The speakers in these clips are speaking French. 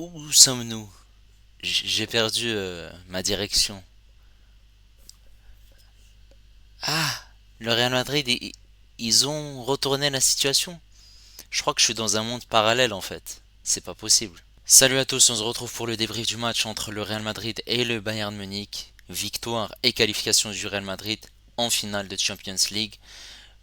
Où sommes-nous? J'ai perdu ma direction. Ah, le Real Madrid, ils ont retourné la situation. Je crois que je suis dans un monde parallèle en fait. C'est pas possible. Salut à tous, on se retrouve pour le débrief du match entre le Real Madrid et le Bayern Munich. Victoire et qualification du Real Madrid en finale de Champions League.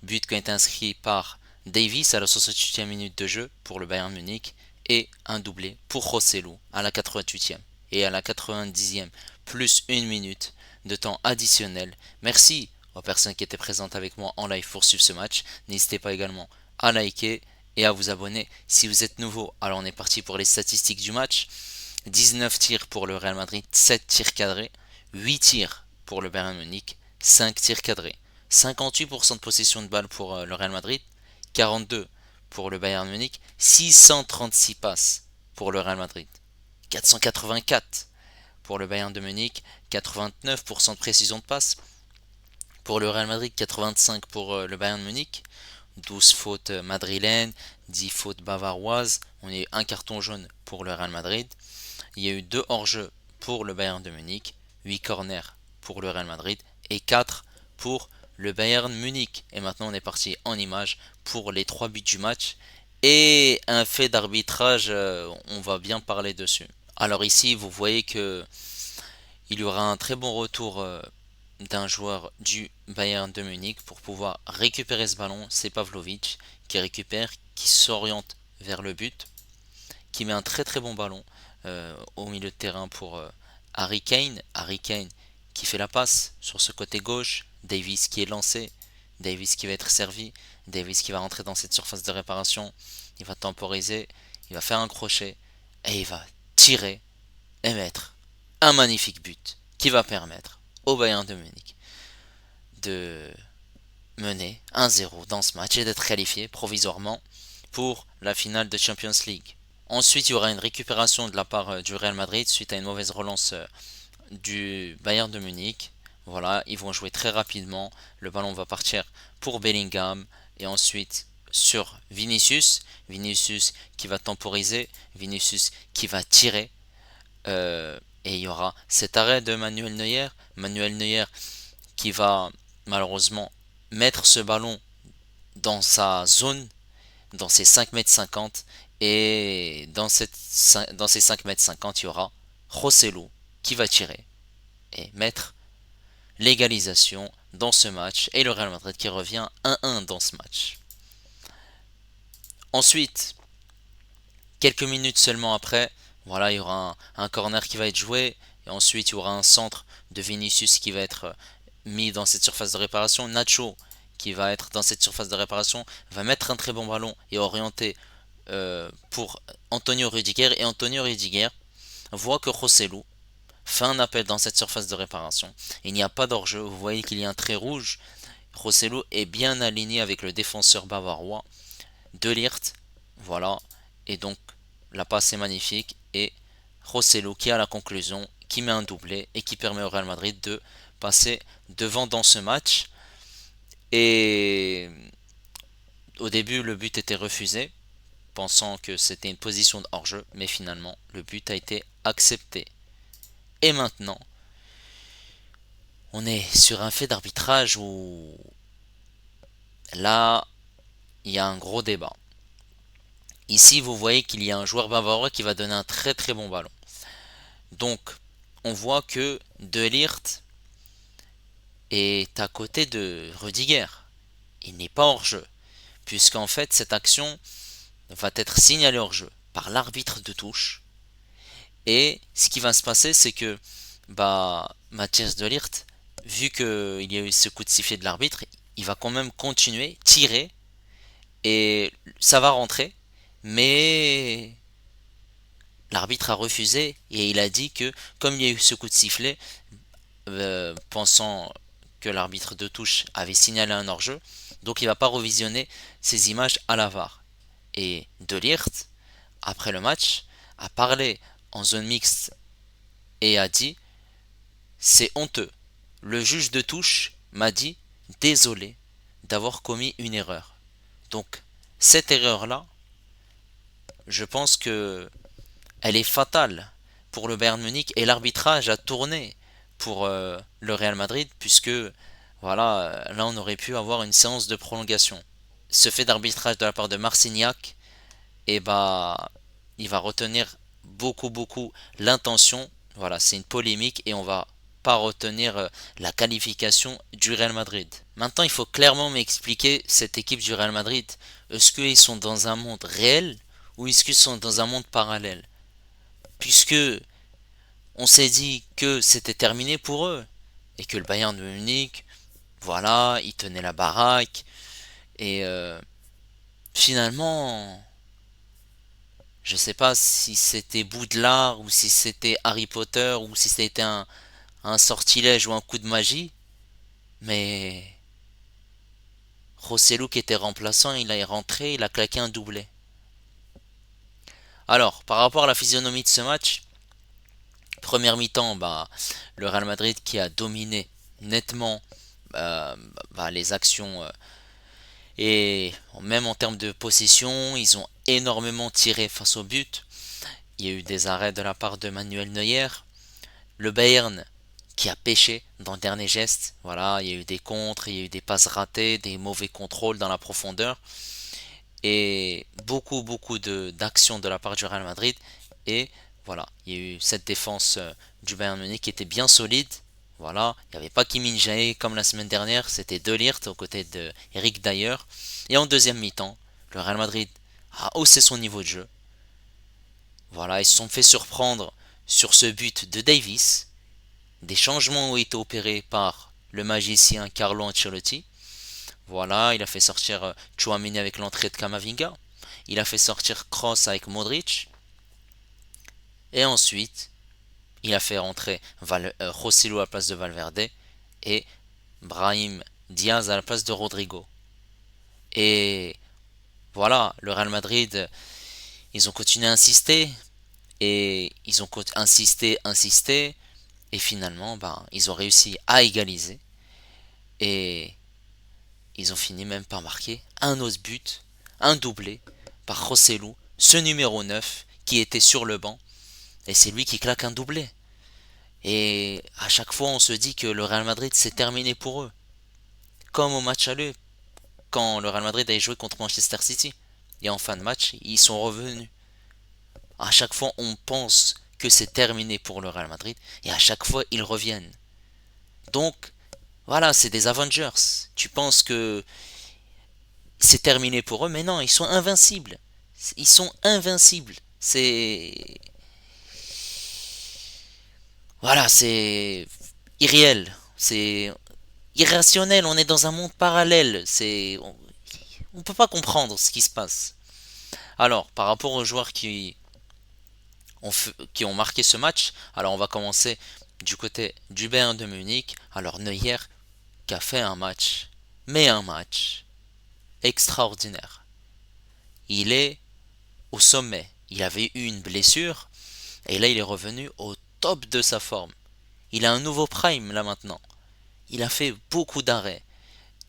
But qui a été inscrit par Davis à la 68e minute de jeu pour le Bayern Munich et un doublé pour Joselu à la 88e et à la 90e plus une minute de temps additionnel. Merci aux personnes qui étaient présentes avec moi en live pour suivre ce match. N'hésitez pas également à liker et à vous abonner si vous êtes nouveau. Alors on est parti pour les statistiques du match. 19 tirs pour le Real Madrid, 7 tirs cadrés, 8 tirs pour le Bayern Munich, 5 tirs cadrés. 58% de possession de balle pour le Real Madrid, 42 pour le Bayern Munich, 636 passes pour le Real Madrid, 484 pour le Bayern de Munich, 89% de précision de passe pour le Real Madrid, 85 pour le Bayern de Munich, 12 fautes madrilènes, 10 fautes bavaroises, on a eu un carton jaune pour le Real Madrid, il y a eu 2 hors-jeu pour le Bayern de Munich, 8 corners pour le Real Madrid et 4 pour le Bayern Munich. Et maintenant on est parti en image pour les 3 buts du match. Et un fait d'arbitrage, on va bien parler dessus. Alors ici, vous voyez que il y aura un très bon retour d'un joueur du Bayern de Munich pour pouvoir récupérer ce ballon. C'est Pavlovic qui récupère, qui s'oriente vers le but, qui met un très très bon ballon au milieu de terrain pour Harry Kane. Harry Kane qui fait la passe sur ce côté gauche. Davis qui est lancé. Davis qui va être servi. Davis qui va rentrer dans cette surface de réparation. Il va temporiser. Il va faire un crochet. Et il va tirer et mettre un magnifique but qui va permettre au Bayern de Munich de mener 1-0 dans ce match et d'être qualifié provisoirement pour la finale de Champions League. Ensuite, il y aura une récupération de la part du Real Madrid suite à une mauvaise relance du Bayern de Munich. Voilà, ils vont jouer très rapidement. Le ballon va partir pour Bellingham et ensuite sur Vinicius. Vinicius qui va temporiser. Vinicius qui va tirer. Et il y aura cet arrêt de Manuel Neuer. Manuel Neuer qui va malheureusement mettre ce ballon dans sa zone, dans ses 5,50 m. Et dans ces 5,50 m, il y aura Joselu qui va tirer et mettre l'égalisation dans ce match. Et le Real Madrid qui revient 1-1 dans ce match. Ensuite, quelques minutes seulement après, voilà, il y aura un corner qui va être joué. Et ensuite, il y aura un centre de Vinicius qui va être mis dans cette surface de réparation. Nacho qui va être dans cette surface de réparation va mettre un très bon ballon et orienter pour Antonio Rudiger. Et Antonio Rudiger voit que Joselu fait un appel dans cette surface de réparation. Il n'y a pas d'hors-jeu. Vous voyez qu'il y a un trait rouge. Joselu est bien aligné avec le défenseur bavarois De Ligt. Voilà. Et donc, la passe est magnifique. Et Joselu qui a la conclusion, qui met un doublé et qui permet au Real Madrid de passer devant dans ce match. Et au début, le but était refusé, pensant que c'était une position de hors-jeu, mais finalement, le but a été accepté. Et maintenant, on est sur un fait d'arbitrage où là, il y a un gros débat. Ici, vous voyez qu'il y a un joueur bavarois qui va donner un très très bon ballon. Donc, on voit que De Ligt est à côté de Rudiger. Il n'est pas hors jeu, puisqu'en fait, cette action va être signalée hors jeu par l'arbitre de touche. Et ce qui va se passer, c'est que Mathias De Ligt, vu qu'il y a eu ce coup de sifflet de l'arbitre, il va quand même continuer, tirer, et ça va rentrer, mais l'arbitre a refusé et il a dit que comme il y a eu ce coup de sifflet, pensant que l'arbitre de touche avait signalé un hors-jeu, donc il va pas revisionner ces images à la VAR. Et De Ligt, après le match, a parlé en zone mixte et a dit: c'est honteux. Le juge de touche m'a dit désolé d'avoir commis une erreur. Donc cette erreur-là, je pense que elle est fatale pour le Bayern Munich et l'arbitrage a tourné pour le Real Madrid puisque voilà, là on aurait pu avoir une séance de prolongation. Ce fait d'arbitrage de la part de Marcignac, et bah il va retenir beaucoup l'intention. Voilà, c'est une polémique et on va pas retenir la qualification du Real Madrid. Maintenant, il faut clairement m'expliquer cette équipe du Real Madrid. Est-ce qu'ils sont dans un monde réel ou est-ce qu'ils sont dans un monde parallèle? Puisque on s'est dit que c'était terminé pour eux et que le Bayern de Munich, voilà, il tenait la baraque et finalement, je sais pas si c'était Poudlard ou si c'était Harry Potter ou si c'était un sortilège ou un coup de magie, mais Rosselló qui était remplaçant, il est rentré, il a claqué un doublé. Alors, par rapport à la physionomie de ce match, première mi-temps, bah, le Real Madrid qui a dominé nettement les actions et même en termes de possession, ils ont énormément tiré face au but. Il y a eu des arrêts de la part de Manuel Neuer. Le Bayern qui a pêché dans le dernier geste. Voilà, il y a eu des contres, il y a eu des passes ratées, des mauvais contrôles dans la profondeur et beaucoup d'actions de la part du Real Madrid. Et voilà, il y a eu cette défense du Bayern Munich qui était bien solide. Voilà, il n'y avait pas Kim Min-jae comme la semaine dernière, c'était De Ligt aux côtés de Eric Dyer. Et en deuxième mi-temps, le Real Madrid a haussé son niveau de jeu. Voilà, ils se sont fait surprendre sur ce but de Davis. Des changements ont été opérés par le magicien Carlo Ancelotti. Voilà, il a fait sortir Chouameni avec l'entrée de Camavinga. Il a fait sortir Kroos avec Modric. Et ensuite, il a fait rentrer Joselu à la place de Valverde et Brahim Diaz à la place de Rodrigo. Et voilà, le Real Madrid, ils ont continué à insister et ils ont insisté et finalement, ils ont réussi à égaliser et ils ont fini même par marquer un autre but, un doublé par Joselu, ce numéro 9 qui était sur le banc et c'est lui qui claque un doublé. Et à chaque fois, on se dit que le Real Madrid c'est terminé pour eux. Comme au match aller, quand le Real Madrid avait joué contre Manchester City. Et en fin de match, ils sont revenus. À chaque fois, on pense que c'est terminé pour le Real Madrid. Et à chaque fois, ils reviennent. Donc, voilà, c'est des Avengers. Tu penses que c'est terminé pour eux, mais non, ils sont invincibles. Ils sont invincibles. C'est... Voilà, c'est irréel. C'est irrationnel. On est dans un monde parallèle. On peut pas comprendre ce qui se passe. Alors, par rapport aux joueurs qui ont marqué ce match, alors on va commencer du côté du Bayern de Munich. Alors Neuer qui a fait un match, mais un match extraordinaire. Il est au sommet. Il avait eu une blessure et là il est revenu au top de sa forme. Il a un nouveau prime là maintenant. Il a fait beaucoup d'arrêts.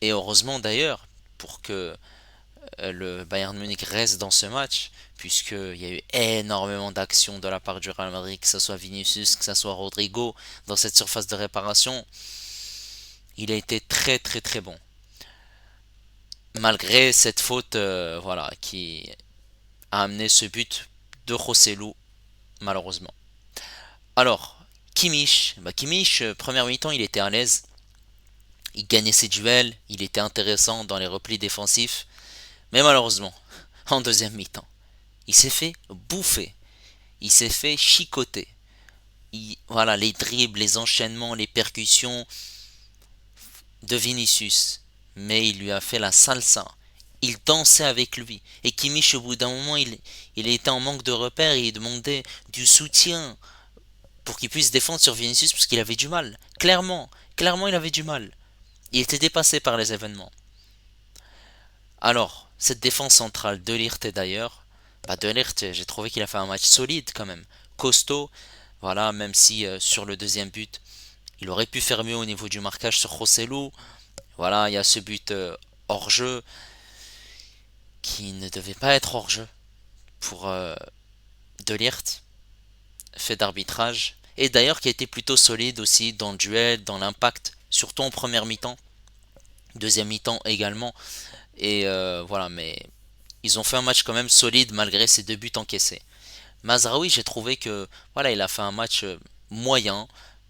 Et heureusement d'ailleurs pour que le Bayern Munich reste dans ce match, puisqu'il y a eu énormément d'actions de la part du Real Madrid, que ce soit Vinicius, que ce soit Rodrigo, dans cette surface de réparation. Il a été très bon. Malgré cette faute voilà, qui a amené ce but de Joselu, malheureusement. Alors, Kimmich, Kimmich, première mi-temps, il était à l'aise. Il gagnait ses duels, il était intéressant dans les replis défensifs. Mais malheureusement, en deuxième mi-temps, il s'est fait bouffer. Il s'est fait chicoter. Voilà, les dribbles, les enchaînements, les percussions de Vinicius. Mais il lui a fait la salsa. Il dansait avec lui. Et Kimmich, au bout d'un moment, il était en manque de repères et il demandait du soutien pour qu'il puisse défendre sur Vinicius parce qu'il avait du mal. Clairement, il avait du mal. Il était dépassé par les événements. Alors, cette défense centrale de Ligt d'ailleurs, de Ligt, j'ai trouvé qu'il a fait un match solide quand même, costaud. Voilà, même si sur le deuxième but, il aurait pu faire mieux au niveau du marquage sur Joselu. Voilà, il y a ce but hors jeu qui ne devait pas être hors jeu pour De Ligt. fait d'arbitrage. Et d'ailleurs qui a été plutôt solide aussi dans le duel, dans l'impact, surtout en première mi-temps. Deuxième mi-temps également. Et voilà, mais ils ont fait un match quand même solide malgré ces deux buts encaissés. Mazraoui, j'ai trouvé que voilà, il a fait un match moyen.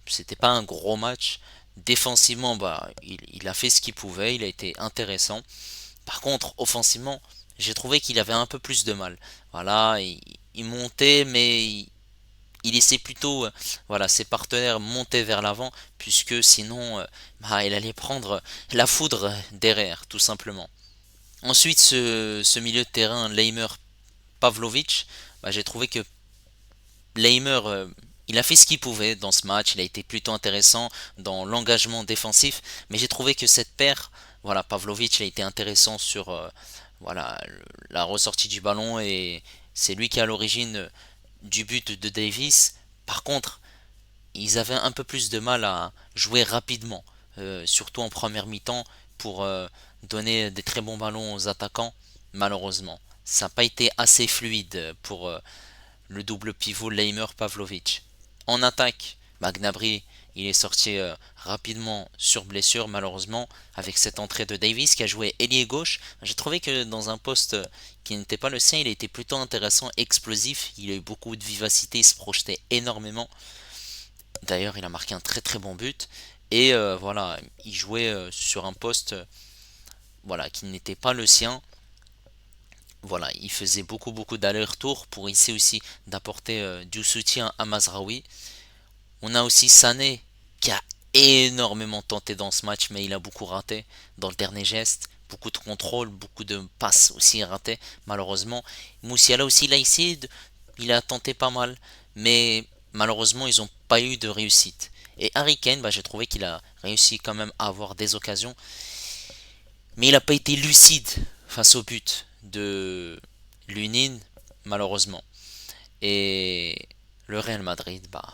C'était pas un gros match. Défensivement, bah, il a fait ce qu'il pouvait. Il a été intéressant. Par contre, offensivement, j'ai trouvé qu'il avait un peu plus de mal. Voilà, il montait, mais il laissait plutôt voilà, ses partenaires monter vers l'avant, puisque sinon, bah, il allait prendre la foudre derrière, tout simplement. Ensuite, ce milieu de terrain, Leimer Pavlovic, bah, j'ai trouvé que Leimer, il a fait ce qu'il pouvait dans ce match, il a été plutôt intéressant dans l'engagement défensif, mais j'ai trouvé que cette paire, voilà, Pavlovic a été intéressant sur voilà, la ressortie du ballon et c'est lui qui est à l'origine du but de Davis. Par contre, ils avaient un peu plus de mal à jouer rapidement, surtout en première mi-temps, pour donner des très bons ballons aux attaquants, malheureusement. Ça n'a pas été assez fluide pour le double pivot Leimer-Pavlovic. En attaque, Gnabry, il est sorti rapidement sur blessure, malheureusement, avec cette entrée de Davis qui a joué ailier gauche. J'ai trouvé que dans un poste qui n'était pas le sien, il était plutôt intéressant, explosif. Il a eu beaucoup de vivacité, il se projetait énormément. D'ailleurs, il a marqué un très très bon but. Et voilà, il jouait sur un poste voilà, qui n'était pas le sien. Voilà, il faisait beaucoup d'allers-retours pour essayer aussi d'apporter du soutien à Mazraoui. On a aussi Sané qui a énormément tenté dans ce match, mais il a beaucoup raté dans le dernier geste. Beaucoup de contrôle, beaucoup de passes aussi ratées, malheureusement. Moussiala aussi, il a tenté pas mal, mais malheureusement, ils n'ont pas eu de réussite. Et Harry Kane, bah, j'ai trouvé qu'il a réussi quand même à avoir des occasions, mais il n'a pas été lucide face au but de Lunin, malheureusement. Et le Real Madrid, bah,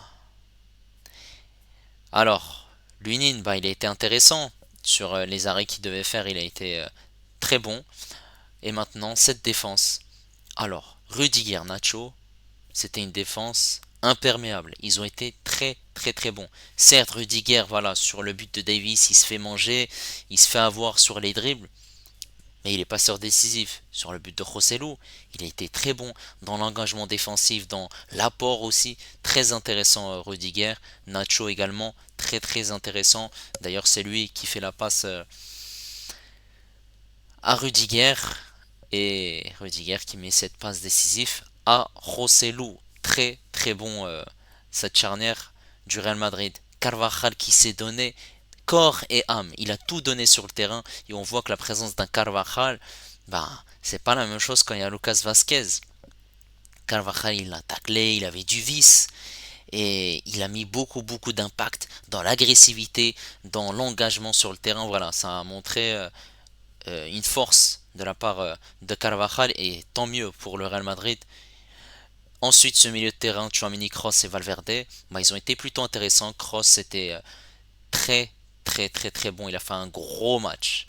alors, Lunin, bah, il a été intéressant sur les arrêts qu'il devait faire, il a été très bon. Et maintenant, cette défense. Alors, Rudiger, Nacho, c'était une défense imperméable. Ils ont été très bons. Certes, Rudiger, voilà, sur le but de Davis, il se fait manger, il se fait avoir sur les dribbles, mais il est passeur décisif sur le but de Joselu. Il a été très bon dans l'engagement défensif, dans l'apport aussi. Très intéressant Rudiger. Nacho également, très intéressant. D'ailleurs, c'est lui qui fait la passe à Rudiger. Et Rudiger qui met cette passe décisive à Joselu. Très bon cette charnière du Real Madrid. Carvajal qui s'est donné corps et âme. Il a tout donné sur le terrain et on voit que la présence d'un Carvajal, bah, c'est pas la même chose quand il y a Lucas Vasquez. Carvajal, il l'a taclé, il avait du vice et il a mis beaucoup d'impact dans l'agressivité, dans l'engagement sur le terrain. Voilà, ça a montré une force de la part de Carvajal et tant mieux pour le Real Madrid. Ensuite, ce milieu de terrain, Tchouaméni, Kroos et Valverde, bah, ils ont été plutôt intéressants. Kroos était très très bon. Il a fait un gros match.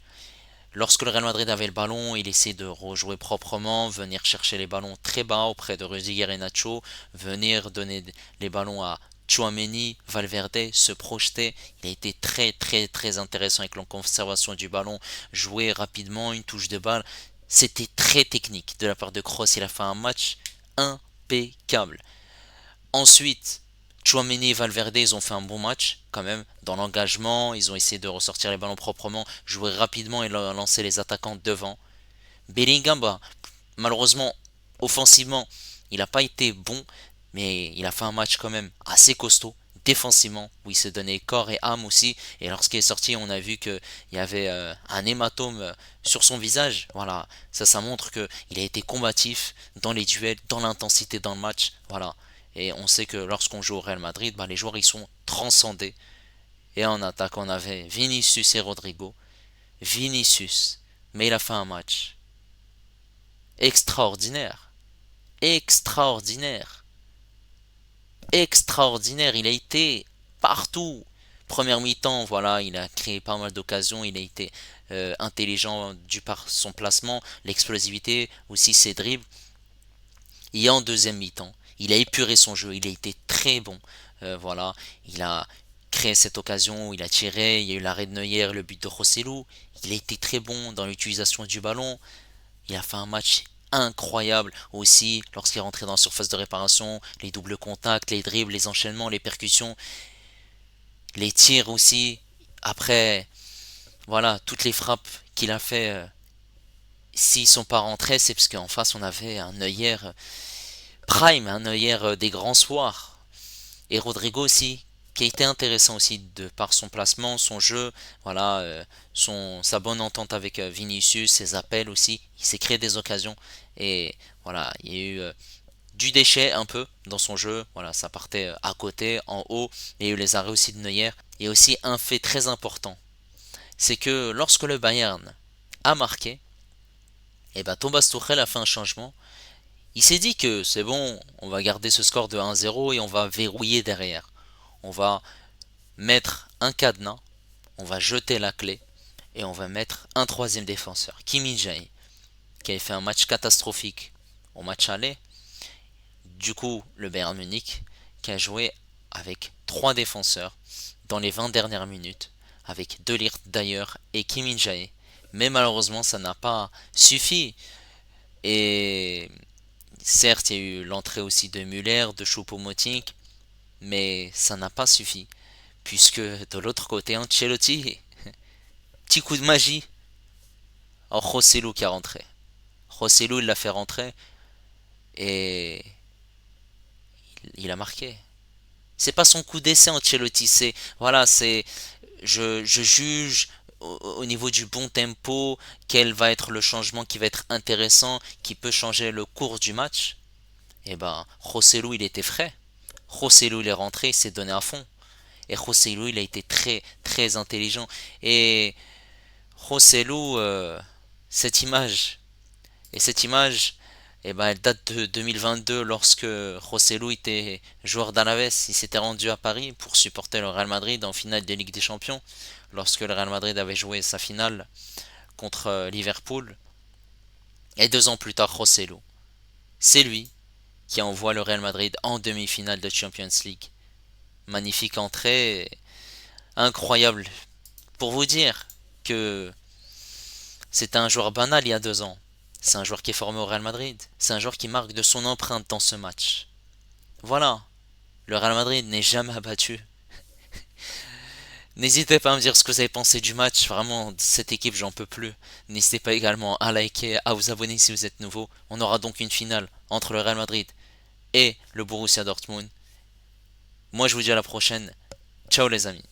Lorsque le Real Madrid avait le ballon, il essayait de rejouer proprement, venir chercher les ballons très bas auprès de Rudiger et Nacho, venir donner les ballons à Tchouaméni, Valverde, se projeter. Il a été très intéressant avec la conservation du ballon, jouer rapidement, une touche de balle. C'était très technique de la part de Kroos. Il a fait un match impeccable. Ensuite, Chouameni et Valverde, ils ont fait un bon match quand même dans l'engagement. Ils ont essayé de ressortir les ballons proprement, jouer rapidement et lancer les attaquants devant. Bellingham, bah, malheureusement, offensivement, il n'a pas été bon, mais il a fait un match quand même assez costaud. Défensivement, où il s'est donné corps et âme aussi. Et lorsqu'il est sorti, on a vu qu'il y avait un hématome sur son visage. Voilà, ça montre qu'il a été combatif dans les duels, dans l'intensité dans le match. Voilà. Et on sait que lorsqu'on joue au Real Madrid, bah, les joueurs ils sont transcendés. Et en attaque, on avait Vinicius et Rodrigo. Vinicius, mais il a fait un match extraordinaire. Extraordinaire. Extraordinaire. Il a été partout. Première mi-temps, voilà, il a créé pas mal d'occasions. Il a été intelligent du par son placement, l'explosivité, aussi ses dribbles. Et en deuxième mi-temps, Il a épuré son jeu, il a été très bon. Voilà, il a créé cette occasion où il a tiré, il y a eu l'arrêt de Neuer, le but de Rosselló. Il a été très bon dans l'utilisation du ballon. Il a fait un match incroyable aussi lorsqu'il est rentré dans la surface de réparation, les doubles contacts, les dribbles, les enchaînements, les percussions, les tirs aussi. Après, voilà, toutes les frappes qu'il a fait, s'ils sont pas rentrés, c'est parce qu'en face on avait un œillère prime, un œillère des grands soirs. Et Rodrigo aussi, qui a été intéressant aussi de par son placement, son jeu, voilà, sa bonne entente avec Vinicius, ses appels aussi. Il s'est créé des occasions et voilà, il y a eu du déchet un peu dans son jeu. Voilà, ça partait à côté, en haut. Il y a eu les arrêts aussi de Neuer. Et aussi un fait très important, c'est que lorsque le Bayern a marqué, et ben Thomas Tuchel a fait un changement. Il s'est dit que c'est bon, on va garder ce score de 1-0 et on va verrouiller derrière. On va mettre un cadenas, on va jeter la clé et on va mettre un troisième défenseur, Kim Min-jae, qui avait fait un match catastrophique au match aller. Du coup, le Bayern Munich qui a joué avec trois défenseurs dans les 20 dernières minutes, avec De Ligt d'ailleurs et Kim Min-jae. Mais malheureusement, ça n'a pas suffi. Et certes, il y a eu l'entrée aussi de Müller, de Choupo-Moting, mais ça n'a pas suffi. Puisque de l'autre côté, Ancelotti, petit coup de magie, en Joselu qui a rentré. Joselu, il l'a fait rentrer et il a marqué. C'est pas son coup d'essai Ancelotti, c'est voilà, c'est je juge au niveau du bon tempo quel va être le changement qui va être intéressant, qui peut changer le cours du match. Et ben Joselu il était frais. Joselu il est rentré, il s'est donné à fond. Et Joselu il a été très très intelligent. Et Joselu cette image et cette image eh ben, elle date de 2022 lorsque Joselu était joueur d'Alaves. Il s'était rendu à Paris pour supporter le Real Madrid en finale de Ligue des Champions. Lorsque le Real Madrid avait joué sa finale contre Liverpool. Et 2 ans plus tard, Joselu. C'est lui qui envoie le Real Madrid en demi-finale de Champions League. Magnifique entrée, incroyable. Pour vous dire que c'était un joueur banal il y a 2 ans. C'est un joueur qui est formé au Real Madrid. C'est un joueur qui marque de son empreinte dans ce match. Voilà, le Real Madrid n'est jamais abattu. N'hésitez pas à me dire ce que vous avez pensé du match. Vraiment, cette équipe, j'en peux plus. N'hésitez pas également à liker, à vous abonner si vous êtes nouveau. On aura donc une finale entre le Real Madrid et le Borussia Dortmund. Moi, je vous dis à la prochaine. Ciao les amis.